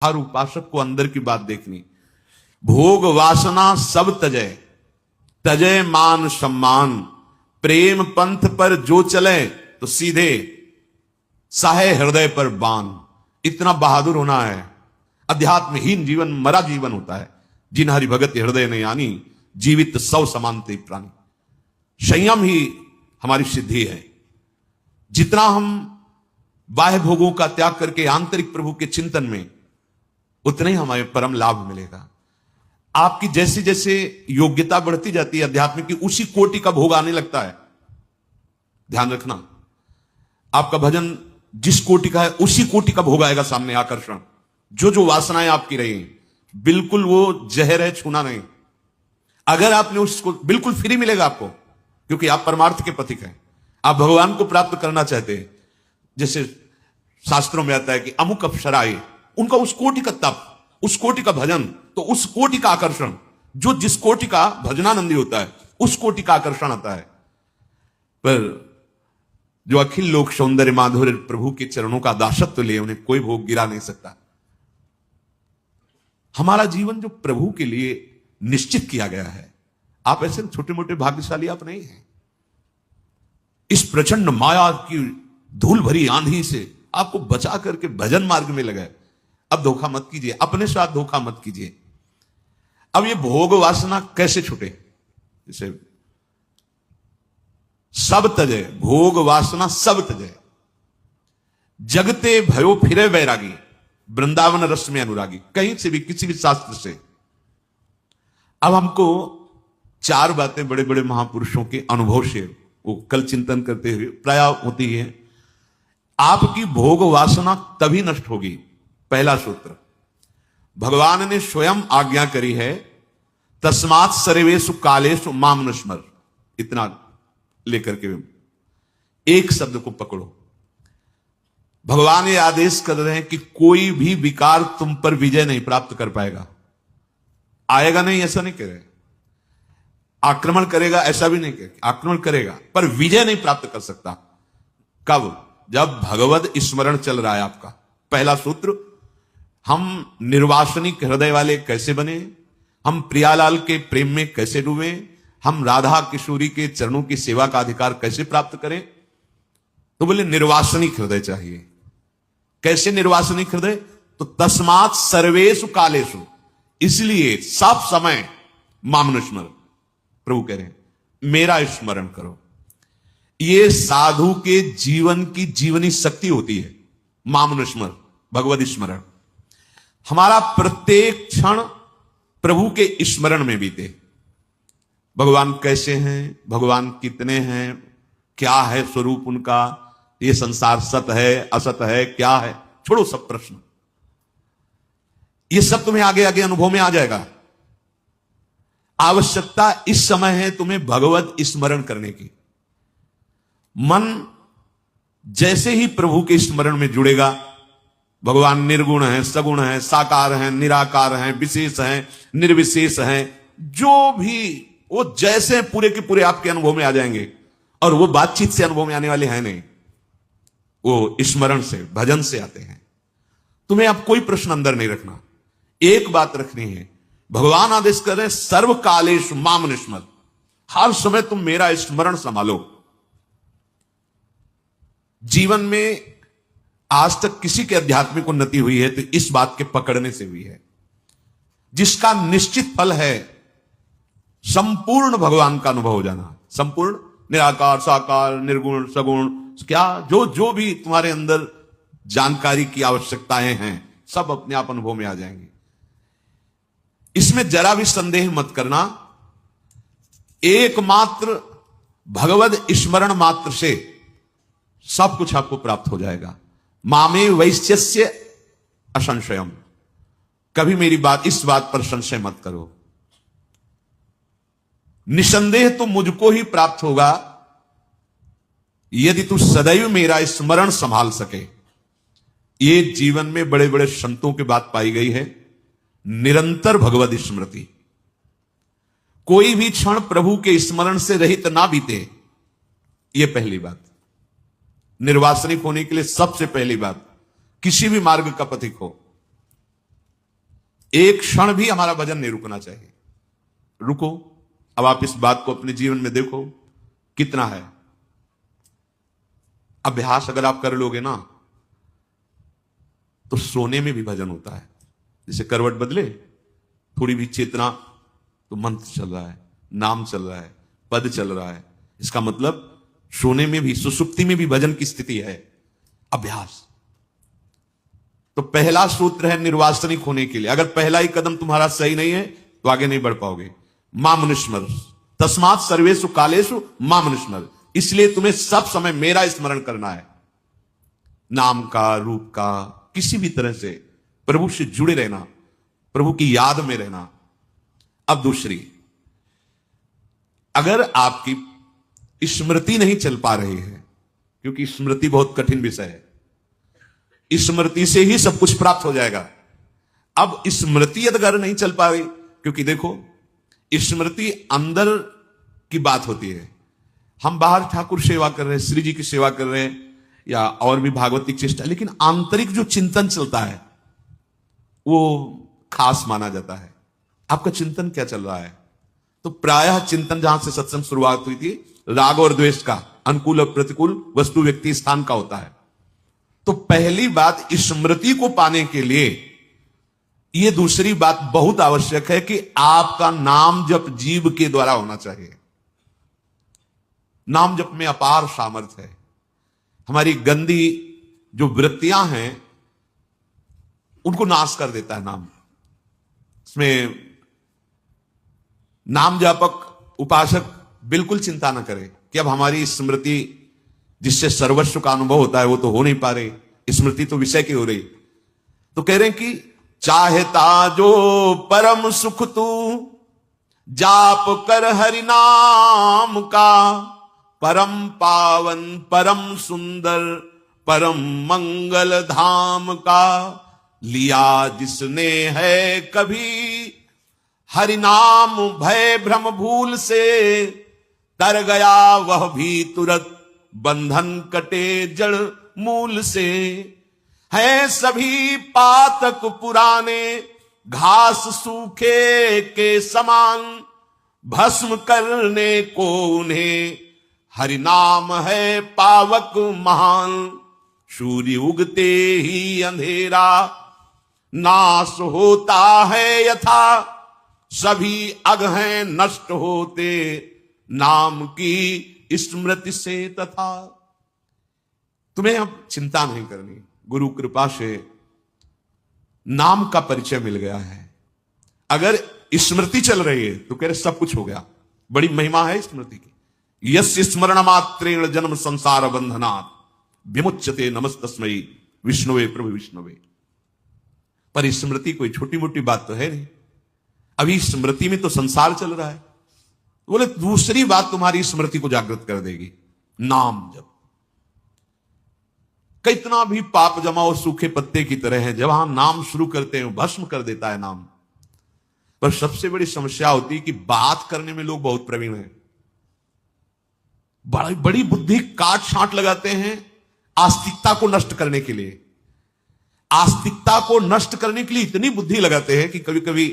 हर उपासक को अंदर की बात देखनी। भोग वासना सब तजय, तजय मान सम्मान, प्रेम पंथ पर जो चले तो सीधे साहे हृदय पर बान। इतना बहादुर होना है। अध्यात्महीन जीवन मरा जीवन होता है। जिन हरि भगत हृदय ने यानी, जीवित सौ समानते प्राणी। संयम ही हमारी सिद्धि है। जितना हम बाह्य भोगों का त्याग करके आंतरिक प्रभु के चिंतन में, उतने ही हमें परम लाभ मिलेगा। आपकी जैसे जैसे योग्यता बढ़ती जाती है अध्यात्म की, उसी कोटि का भोग आने लगता है। ध्यान रखना, आपका भजन जिस कोटि का है उसी कोटि का भोग आएगा सामने। आकर्षण जो जो वासनाएं आपकी रही, बिल्कुल वो जहर है, छूना नहीं। अगर आपने उसको, बिल्कुल फ्री मिलेगा आपको, क्योंकि आप परमार्थ के पथिक हैं। आप भगवान को प्राप्त करना चाहते हैं। जैसे शास्त्रों में आता है कि अमुक अप्सराएं, उनका उस कोटि का तप, उस कोटि का भजन, तो उस कोटि का आकर्षण, जो जिस कोटि का भजनानंदी होता है उस कोटि का आकर्षण आता है। पर जो अखिल लोक सौंदर्य माधुर्य प्रभु के चरणों का दासत्व ले, उन्हें कोई भोग गिरा नहीं सकता। हमारा जीवन जो प्रभु के लिए निश्चित किया गया है, आप ऐसे छोटे मोटे भाग्यशाली आप नहीं हैं। इस प्रचंड माया की धूल भरी आंधी से आपको बचा करके भजन मार्ग में लगाए। अब धोखा मत कीजिए, अपने साथ धोखा मत कीजिए। अब ये भोग वासना कैसे छूटे? जैसे सब तजय, भोग वासना सब तजय, जगते भयो फिरे वैरागी, वृंदावन रस में अनुरागी। कहीं से भी, किसी भी शास्त्र से। अब हमको चार बातें बड़े बड़े महापुरुषों के अनुभव से वो कल चिंतन करते हुए प्राय होती है। आपकी भोग वासना तभी नष्ट होगी। पहला सूत्र, भगवान ने स्वयं आज्ञा करी है, तस्मात् सर्वेषु कालेषु माम नुस्मर। इतना लेकर के एक शब्द को पकड़ो। भगवान ये आदेश कर रहे हैं कि कोई भी विकार तुम पर विजय नहीं प्राप्त कर पाएगा। आएगा नहीं ऐसा नहीं कह रहे, आक्रमण करेगा ऐसा भी नहीं कह रहे, आक्रमण करेगा पर विजय नहीं प्राप्त कर सकता। कब? जब भगवत स्मरण चल रहा है आपका। पहला सूत्र, हम निर्वासनिक हृदय वाले कैसे बने, हम प्रियालाल के प्रेम में कैसे डूबे, हम राधा किशोरी के चरणों की सेवा का अधिकार कैसे प्राप्त करें। तो बोले निर्वासनिक हृदय चाहिए। कैसे निर्वासनिक हृदय? तो तस्मात् सर्वेषु कालेषु, इसलिए सब समय मामनुस्मर। प्रभु कह रहे हैं मेरा स्मरण करो। ये साधु के जीवन की जीवनी शक्ति होती है। मामनुस्मर, भगवत स्मरण। हमारा प्रत्येक क्षण प्रभु के स्मरण में बीते। भगवान कैसे हैं, भगवान कितने हैं, क्या है स्वरूप उनका, ये संसार सत है असत है, क्या है, छोड़ो सब प्रश्न। ये सब तुम्हें आगे आगे अनुभव में आ जाएगा। आवश्यकता इस समय है तुम्हें भगवत स्मरण करने की। मन जैसे ही प्रभु के स्मरण में जुड़ेगा, भगवान निर्गुण है, सगुण है, साकार है, निराकार है, विशेष है, निर्विशेष है, जो भी वो जैसे पूरे के पूरे आपके अनुभव में आ जाएंगे। और वो बातचीत से अनुभव में आने वाले हैं नहीं, वो स्मरण से, भजन से आते हैं। तुम्हें अब कोई प्रश्न अंदर नहीं रखना, एक बात रखनी है। भगवान आदेश कर रहे हैं सर्वकालेषु माम नुस्मर। हर समय तुम मेरा स्मरण संभालो। जीवन में आज तक किसी के आध्यात्मिक उन्नति हुई है तो इस बात के पकड़ने से हुई है, जिसका निश्चित फल है संपूर्ण भगवान का अनुभव हो जाना। संपूर्ण, निराकार, साकार, निर्गुण, सगुण, क्या जो जो भी तुम्हारे अंदर जानकारी की आवश्यकताएं हैं, सब अपने आप अनुभव में आ जाएंगे। इसमें जरा भी संदेह मत करना। एकमात्र भगवत स्मरण मात्र से सब कुछ आपको प्राप्त हो जाएगा। मामे वैश्यस्य असंशयम। कभी मेरी बात, इस बात पर संशय मत करो। निसंदेह तो मुझको ही प्राप्त होगा यदि तू सदैव मेरा स्मरण संभाल सके। ये जीवन में बड़े बड़े संतों की बात पाई गई है, निरंतर भगवत स्मृति। कोई भी क्षण प्रभु के स्मरण से रहित ना बीते, यह पहली बात। निर्वासनिक होने के लिए सबसे पहली बात, किसी भी मार्ग का पथिक हो, एक क्षण भी हमारा भजन नहीं रुकना चाहिए। रुको, अब आप इस बात को अपने जीवन में देखो कितना है। अभ्यास अगर आप कर लोगे ना तो सोने में भी भजन होता है। जैसे करवट बदले, थोड़ी भी चेतना, तो मंत्र चल रहा है, नाम चल रहा है, पद चल रहा है। इसका मतलब सोने में भी, सुसुप्ति में भी भजन की स्थिति है। अभ्यास। तो पहला सूत्र है निर्वासनिक होने के लिए। अगर पहला ही कदम तुम्हारा सही नहीं है तो आगे नहीं बढ़ पाओगे। मां मनुस्मर तस्मात् सर्वेषु कालेषु मां मनुस्मर। इसलिए तुम्हें सब समय मेरा स्मरण करना है। नाम का, रूप का, किसी भी तरह से प्रभु से जुड़े रहना, प्रभु की याद में रहना। अब दूसरी, अगर आपकी स्मृति नहीं चल पा रही है, क्योंकि स्मृति बहुत कठिन विषय है, स्मृति से ही सब कुछ प्राप्त हो जाएगा। अब स्मृति अगर नहीं चल पा रही, क्योंकि देखो स्मृति अंदर की बात होती है। हम बाहर ठाकुर सेवा कर रहे हैं, श्री जी की सेवा कर रहे हैं, या और भी भागवतिक चेष्टा, लेकिन आंतरिक जो चिंतन चलता है वो खास माना जाता है। आपका चिंतन क्या चल रहा है? तो प्रायः चिंतन, जहां से सत्संग शुरुआत हुई थी, राग और द्वेष का, अनुकूल और प्रतिकूल, वस्तु व्यक्ति स्थान का होता है। तो पहली बात, स्मृति को पाने के लिए यह दूसरी बात बहुत आवश्यक है कि आपका नाम जप जीव के द्वारा होना चाहिए। नाम जप में अपार सामर्थ्य है। हमारी गंदी जो वृत्तियां हैं उनको नाश कर देता है नाम। इसमें नाम जापक, उपासक बिल्कुल चिंता न करे कि अब हमारी स्मृति जिससे सर्वस्व का अनुभव होता है वो तो हो नहीं पा रही, स्मृति तो विषय की हो रही। तो कह रहे हैं कि चाहता जो परम सुख तू जाप कर हरि नाम का, परम पावन परम सुंदर परम मंगल धाम का, लिया जिसने है कभी हरि नाम भय भ्रम भूल से, तर गया वह भी तुरत बंधन कटे जड़ मूल से। है सभी पातक पुराने घास सूखे के समान, भस्म करने को उन्हें हरि नाम है पावक महान। सूर्य उगते ही अंधेरा नाश होता है यथा, सभी अग हैं नष्ट होते नाम की स्मृति से तथा। तुम्हें अब चिंता नहीं करनी, गुरु कृपा से नाम का परिचय मिल गया है। अगर स्मृति चल रही है तो कह रहे सब कुछ हो गया। बड़ी महिमा है स्मृति की। यस्य स्मरण मात्रेण जन्म संसार बंधनात् विमुच्यते नमस्तस्मै विष्णुवे प्रभु विष्णुवे। पर स्मृति कोई छोटी मोटी बात तो है नहीं। अभी स्मृति में तो संसार चल रहा है। बोले दूसरी बात तुम्हारी स्मृति को जागृत कर देगी, नाम जप। कितना भी पाप जमाओ सूखे पत्ते की तरह है, जब हम नाम शुरू करते हैं भस्म कर देता है नाम। पर सबसे बड़ी समस्या होती है कि बात करने में लोग बहुत प्रवीण हैं, बड़ी बुद्धि काट छांट लगाते हैं आस्तिकता को नष्ट करने के लिए। आस्तिकता को नष्ट करने के लिए इतनी बुद्धि लगाते हैं कि कभी कभी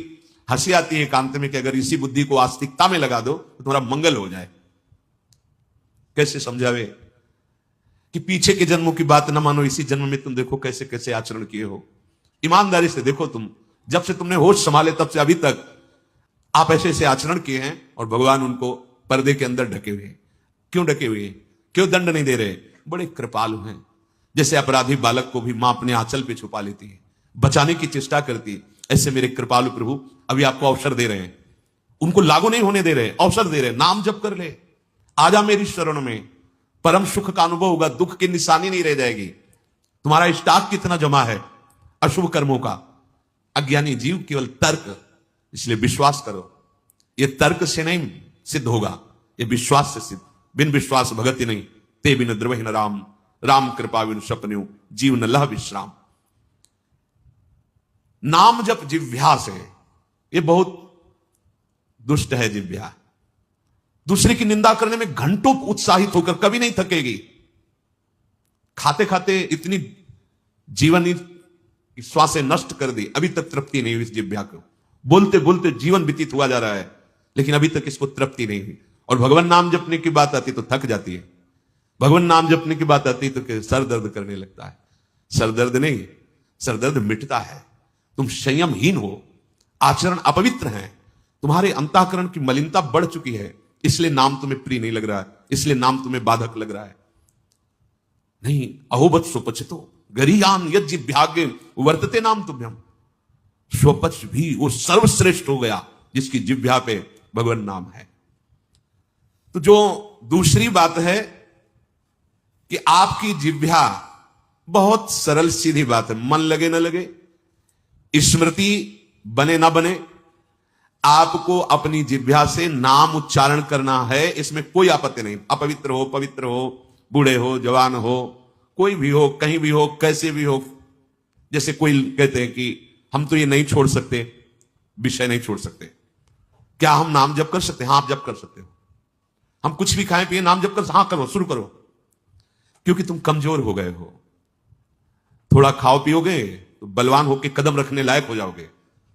हंसी आती है एकांत में कि अगर इसी बुद्धि को आस्तिकता में लगा दो तो तुम्हारा मंगल हो जाए। कैसे समझावे कि पीछे के जन्मों की बात न मानो, इसी जन्म में तुम देखो कैसे कैसे आचरण किए हो। ईमानदारी से देखो, तुम जब से तुमने होश संभाले तब से अभी तक आप ऐसे ऐसे आचरण किए हैं और भगवान उनको पर्दे के अंदर ढके हुए हैं। क्यों ढके हुए हैं? क्यों दंड नहीं दे रहे? बड़े कृपालु हैं। जैसे अपराधी बालक को भी मां अपने आंचल पे छुपा लेती है, बचाने की चेष्टा करती है, ऐसे मेरे कृपालु प्रभु अभी आपको अवसर दे रहे हैं। उनको लागू नहीं होने दे रहे, अवसर दे रहे। नाम जप कर ले, आजा मेरी शरण में, परम सुख का अनुभव होगा, दुख की निशानी नहीं रह जाएगी। तुम्हारा स्टॉक कितना जमा है अशुभ कर्मों का। अज्ञानी जीव केवल तर्क, इसलिए विश्वास करो। यह तर्क से नहीं सिद्ध होगा, यह विश्वास से सिद्ध। बिन विश्वास भगति नहीं, ते बिन द्रवहि न राम, राम कृपा बिन सपन्यु जीव न लह विश्राम। नाम जप जिह्वा से, यह बहुत दुष्ट है जिह्वा। दूसरे की निंदा करने में घंटों उत्साहित होकर कभी नहीं थकेगी। खाते खाते इतनी जीवन कि श्वासें नष्ट कर दी, अभी तक तृप्ति नहीं हुई इस जिह्वा को। बोलते बोलते जीवन व्यतीत हुआ जा रहा है, लेकिन अभी तक इसको तृप्ति नहीं हुई। और भगवान नाम जपने की बात आती तो थक जाती है, भगवान नाम जपने की बात आती तो सर दर्द करने लगता है। सर दर्द नहीं, सर दर्द मिटता है। तुम संयमहीन हो, आचरण अपवित्र है, तुम्हारे अंतःकरण की मलिनता बढ़ चुकी है, इसलिए नाम तुम्हें प्रिय नहीं लग रहा है, इसलिए नाम तुम्हें बाधक लग रहा है। नहीं, अहोबत स्वपचितो गरीयान यज्जिभ्यागे वर्तते नाम तुभ्यम। स्वपच भी वो सर्वश्रेष्ठ हो गया जिसकी जिह्वा पे भगवान नाम है। तो जो दूसरी बात है कि आपकी जिह्वा, बहुत सरल सीधी बात है, मन लगे ना लगे, स्मृति बने ना बने, आपको अपनी जिह्वा से नाम उच्चारण करना है, इसमें कोई आपत्ति नहीं। अपवित्र हो, पवित्र हो, बूढ़े हो, जवान हो, कोई भी हो, कहीं भी हो, कैसे भी हो। जैसे कोई कहते हैं कि हम तो ये नहीं छोड़ सकते, विषय नहीं छोड़ सकते, क्या हम नाम जप कर सकते हैं? हाँ, आप जप कर सकते हो। हम कुछ भी खाएं पिए, नाम जप कर, हाँ करो, शुरू करो, क्योंकि तुम कमजोर हो गए हो। थोड़ा खाओ पियोगे तो बलवान होकर कदम रखने लायक हो जाओगे,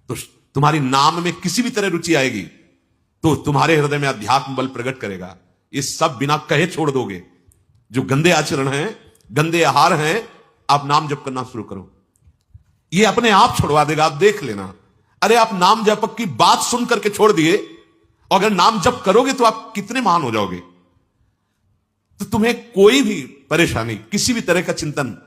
तो तुम्हारी नाम में किसी भी तरह रुचि आएगी तो तुम्हारे हृदय में अध्यात्म बल प्रकट करेगा। ये सब बिना कहे छोड़ दोगे। जो गंदे आचरण हैं, गंदे आहार हैं, आप नाम जप करना शुरू करो, ये अपने आप छुड़वा देगा, आप देख लेना। अरे आप नाम जप की बात सुन करके छोड़ दिए, और अगर नाम जप करोगे तो आप कितने महान हो जाओगे। तो तुम्हें कोई भी परेशानी, किसी भी तरह का चिंतन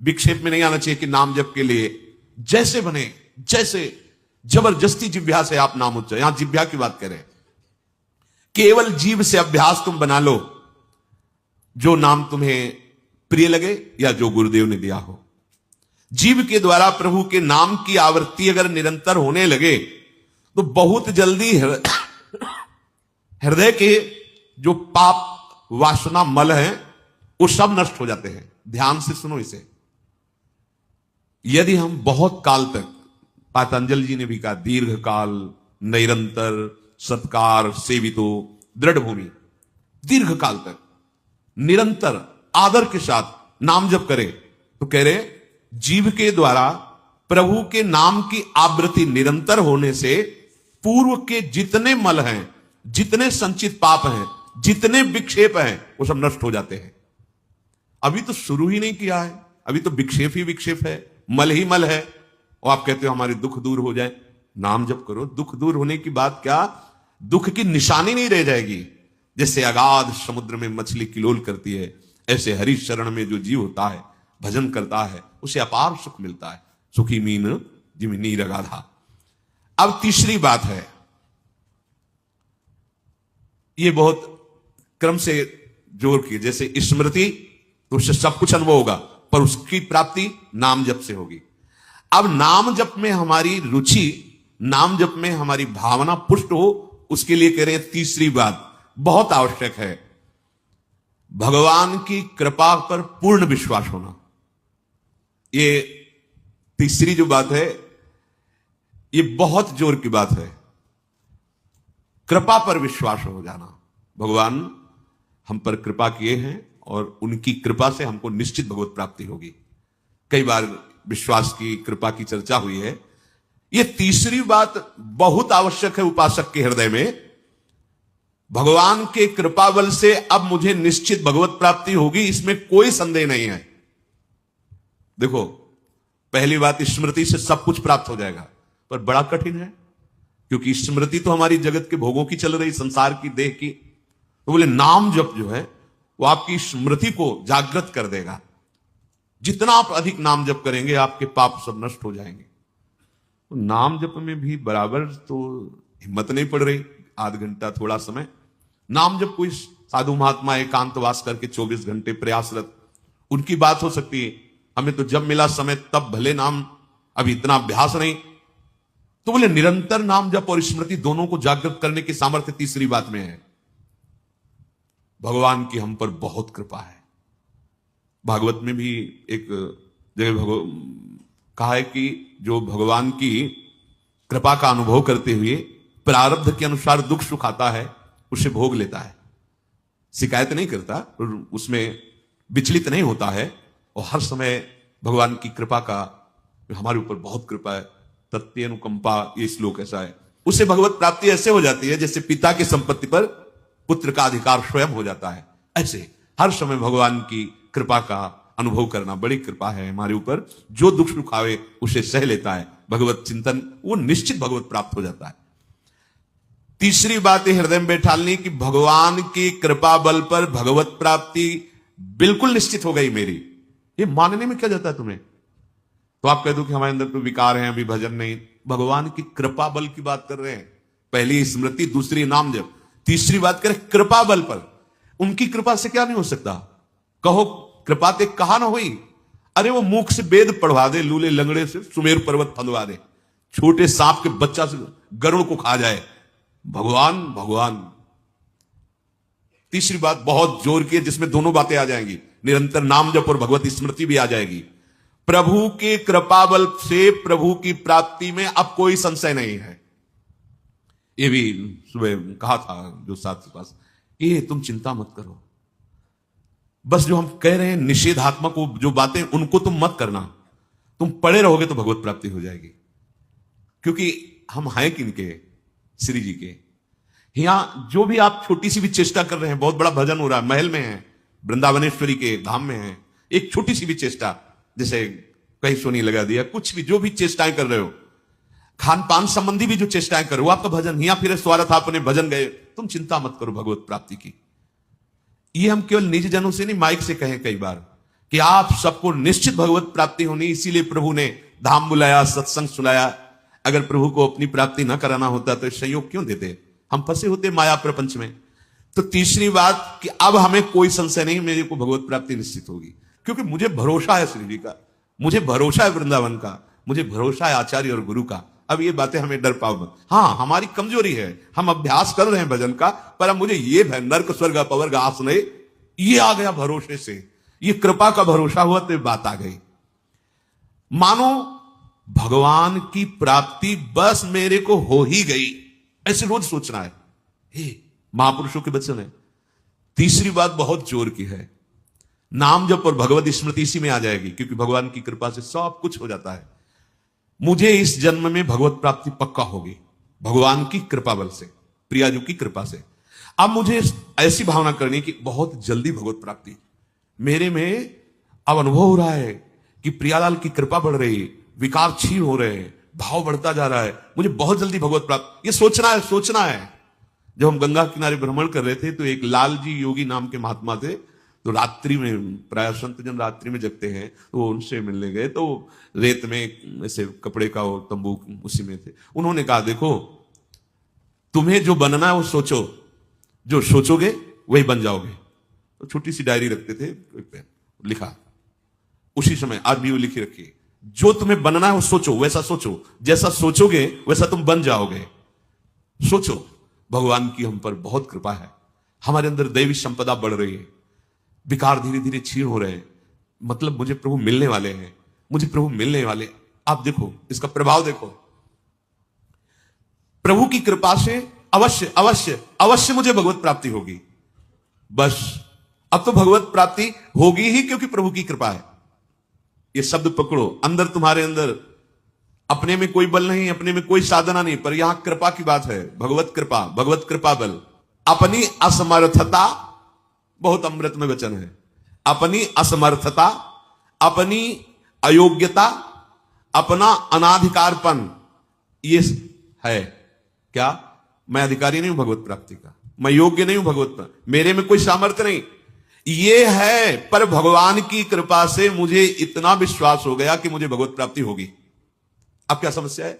विक्षेप में नहीं आना चाहिए कि नाम जप के लिए जैसे बने, जैसे जबरदस्ती जिह्वा से आप नाम उच्चारण, यहां जिह्वा की बात करें, केवल जीव से अभ्यास तुम बना लो, जो नाम तुम्हें प्रिय लगे या जो गुरुदेव ने दिया हो। जीव के द्वारा प्रभु के नाम की आवृत्ति अगर निरंतर होने लगे तो बहुत जल्दी हृदय के जो पाप वासना मल हैं वो सब नष्ट हो जाते हैं। ध्यान से सुनो इसे। यदि हम बहुत काल तक, पातंजलि जी ने भी कहा, दीर्घ काल निरंतर सत्कार सेवितो दृढ़ भूमि, दीर्घ काल तक निरंतर आदर के साथ नाम जप करे, तो कह रहे जीव के द्वारा प्रभु के नाम की आवृत्ति निरंतर होने से पूर्व के जितने मल हैं, जितने संचित पाप हैं, जितने विक्षेप हैं, वो सब नष्ट हो जाते हैं। अभी तो शुरू ही नहीं किया है, अभी तो विक्षेप ही विक्षेप है, मल ही मल है, और आप कहते हो हमारे दुख दूर हो जाए। नाम जप करो, दुख दूर होने की बात क्या, दुख की निशानी नहीं रह जाएगी। जैसे अगाध समुद्र में मछली किलोल करती है, ऐसे हरि शरण में जो जीव होता है, भजन करता है, उसे अपार सुख मिलता है। सुखी मीन जिम नीर अगाधा। अब तीसरी बात है, ये बहुत क्रम से जोर की, जैसे स्मृति तो उससे सब कुछ अनुभव होगा, पर उसकी प्राप्ति नाम जप से होगी। अब नाम जप में हमारी रुचि, नाम जप में हमारी भावना पुष्ट हो, उसके लिए कह रहे हैं तीसरी बात बहुत आवश्यक है, भगवान की कृपा पर पूर्ण विश्वास होना। ये तीसरी जो बात है, ये बहुत जोर की बात है, कृपा पर विश्वास हो जाना। भगवान हम पर कृपा किए हैं और उनकी कृपा से हमको निश्चित भगवत प्राप्ति होगी। कई बार विश्वास की, कृपा की चर्चा हुई है। यह तीसरी बात बहुत आवश्यक है उपासक के हृदय में। भगवान के कृपा बल से अब मुझे निश्चित भगवत प्राप्ति होगी, इसमें कोई संदेह नहीं है। देखो, पहली बात, स्मृति से सब कुछ प्राप्त हो जाएगा, पर बड़ा कठिन है, क्योंकि स्मृति तो हमारी जगत के भोगों की चल रही, संसार की, देह की। तो बोले नाम जप जो है वो आपकी स्मृति को जागृत कर देगा। जितना आप अधिक नाम जप करेंगे, आपके पाप सब नष्ट हो जाएंगे। तो नाम जप में भी बराबर तो हिम्मत नहीं पड़ रही, आध घंटा थोड़ा समय नाम जप, कोई साधु महात्मा एकांतवास करके 24 घंटे प्रयासरत, उनकी बात हो सकती है। हमें तो जब मिला समय तब भले नाम, अभी इतना अभ्यास नहीं। तो बोले निरंतर नाम जप और स्मृति दोनों को जागृत करने की सामर्थ्य तीसरी बात में है। भगवान की हम पर बहुत कृपा है। भागवत में भी एक जगह कहा है कि जो भगवान की कृपा का अनुभव करते हुए प्रारब्ध के अनुसार दुख सुख आता है, उसे भोग लेता है, शिकायत नहीं करता, उसमें विचलित नहीं होता है, और हर समय भगवान की कृपा का हमारे ऊपर बहुत कृपा है, तत्ते अनुकंपा, ये श्लोक ऐसा है। उससे भगवत प्राप्ति ऐसे हो जाती है जैसे पिता की संपत्ति पर पुत्र का अधिकार स्वयं हो जाता है। ऐसे हर समय भगवान की कृपा का अनुभव करना बड़ी कृपा है हमारे ऊपर। जो दुख सुख आवे उसे सह लेता है, भगवत चिंतन, वो निश्चित भगवत प्राप्त हो जाता है। तीसरी बात हृदय में बैठालनी कि भगवान की कृपा बल पर भगवत प्राप्ति बिल्कुल निश्चित हो गई मेरी। ये मानने में क्या जाता है तुम्हें? तो आप कह दो कि हमारे अंदर तो विकार हैं, अभी भजन नहीं। भगवान की कृपा बल की बात कर रहे हैं। पहली स्मृति, दूसरी नाम जप, तीसरी बात करें कृपा बल पर। उनकी कृपा से क्या नहीं हो सकता? कहो कृपा ते कहा ना हुई। अरे वो मुख से वेद पढ़वा दे, लूले लंगड़े से सुमेर पर्वत फंदवा दे, छोटे सांप के बच्चा से गरुड़ को खा जाए, भगवान भगवान। तीसरी बात बहुत जोर की है जिसमें दोनों बातें आ जाएंगी, निरंतर नाम जप और भगवत स्मृति भी आ जाएगी। प्रभु के कृपा बल से प्रभु की प्राप्ति में अब कोई संशय नहीं है। ये भी सुबह कहा था जो साथ के पास, ये तुम चिंता मत करो, बस जो हम कह रहे हैं निषेधात्मक जो बातें उनको तुम मत करना, तुम पड़े रहोगे तो भगवत प्राप्ति हो जाएगी। क्योंकि हम हैं किनके? श्री जी के। यहां जो भी आप छोटी सी भी चेष्टा कर रहे हैं, बहुत बड़ा भजन हो रहा है, महल में है, वृंदावनेश्वरी के धाम में है, एक छोटी सी भी चेष्टा, जैसे कहीं सोनी लगा दिया, कुछ भी जो भी चेष्टाएं कर रहे हो, खान पान संबंधी भी जो चेष्टाएं करो, आपका भजन या फिर स्वार्थ आपने भजन गए, तुम चिंता मत करो भगवत प्राप्ति की। ये हम केवल निज जनों से नहीं, माइक से कहें कई बार कि आप सबको निश्चित भगवत प्राप्ति होनी, इसीलिए प्रभु ने धाम बुलाया, सत्संग सुनाया। अगर प्रभु को अपनी प्राप्ति न कराना होता तो संयोग क्यों देते? हम फंसे होते माया प्रपंच में। तो तीसरी बात कि अब हमें कोई संशय नहीं, मेरे को भगवत प्राप्ति निश्चित होगी, क्योंकि मुझे भरोसा है श्री जी का, मुझे भरोसा है वृंदावन का, मुझे भरोसा है आचार्य और गुरु का। अब ये बातें हमें डर पाओ मत। हाँ, हमारी कमजोरी है, हम अभ्यास कर रहे हैं भजन का, पर अब मुझे ये नर्क स्वर्ग अपवर्ग आसने ये आ गया भरोसे से, ये कृपा का भरोसा हुआ तो बात आ गई। मानो भगवान की प्राप्ति बस मेरे को हो ही गई, ऐसे रोज सोचना है। हे महापुरुषों के वचन है। तीसरी बात बहुत जोर की है, नाम जप और भगवत स्मृति इसी में आ जाएगी, क्योंकि भगवान की कृपा से सब कुछ हो जाता है। मुझे इस जन्म में भगवत प्राप्ति पक्का होगी भगवान की कृपा बल से, प्रियाजू की कृपा से। अब मुझे ऐसी भावना करनी कि बहुत जल्दी भगवत प्राप्ति मेरे में अब अनुभव हो रहा है कि प्रियालाल की कृपा बढ़ रही, विकार क्षीण हो रहे, भाव बढ़ता जा रहा है, मुझे बहुत जल्दी भगवत प्राप्ति। ये सोचना है, सोचना है। जब हम गंगा किनारे भ्रमण कर रहे थे तो एक लाल जी योगी नाम के महात्मा थे, तो रात्रि में, प्राय संत जन रात्रि में जगते हैं, तो उनसे मिलने गए, तो रेत में ऐसे कपड़े का वो तंबू उसी में थे। उन्होंने कहा देखो तुम्हें जो बनना है वो सोचो, जो सोचोगे वही बन जाओगे। तो छोटी सी डायरी रखते थे, लिखा उसी समय, आज भी वो लिखी रखी, जो तुम्हें बनना है वो सोचो, वैसा सोचो, जैसा सोचोगे वैसा तुम बन जाओगे। सोचो, भगवान की हम पर बहुत कृपा है, हमारे अंदर दैवी संपदा बढ़ रही है, विकार धीरे धीरे क्षीण हो रहे हैं, मतलब मुझे प्रभु मिलने वाले हैं, मुझे प्रभु मिलने वाले। आप देखो इसका प्रभाव देखो, प्रभु की कृपा से अवश्य अवश्य अवश्य मुझे भगवत प्राप्ति होगी। बस अब तो भगवत प्राप्ति होगी ही, क्योंकि प्रभु की कृपा है। ये शब्द पकड़ो, अंदर तुम्हारे अंदर अपने में कोई बल नहीं, अपने में कोई साधना नहीं, पर यहां कृपा की बात है, भगवत कृपा, भगवत कृपा बल। अपनी असमर्थता, बहुत अमृत में वचन है, अपनी असमर्थता, अपनी अयोग्यता, अपना अनाधिकारपन, ये है क्या? मैं अधिकारी नहीं हूं भगवत प्राप्ति का, मैं योग्य नहीं हूं भगवत प्राप्ति, मेरे में कोई सामर्थ्य नहीं, ये है। पर भगवान की कृपा से मुझे इतना विश्वास हो गया कि मुझे भगवत प्राप्ति होगी। अब क्या समस्या है?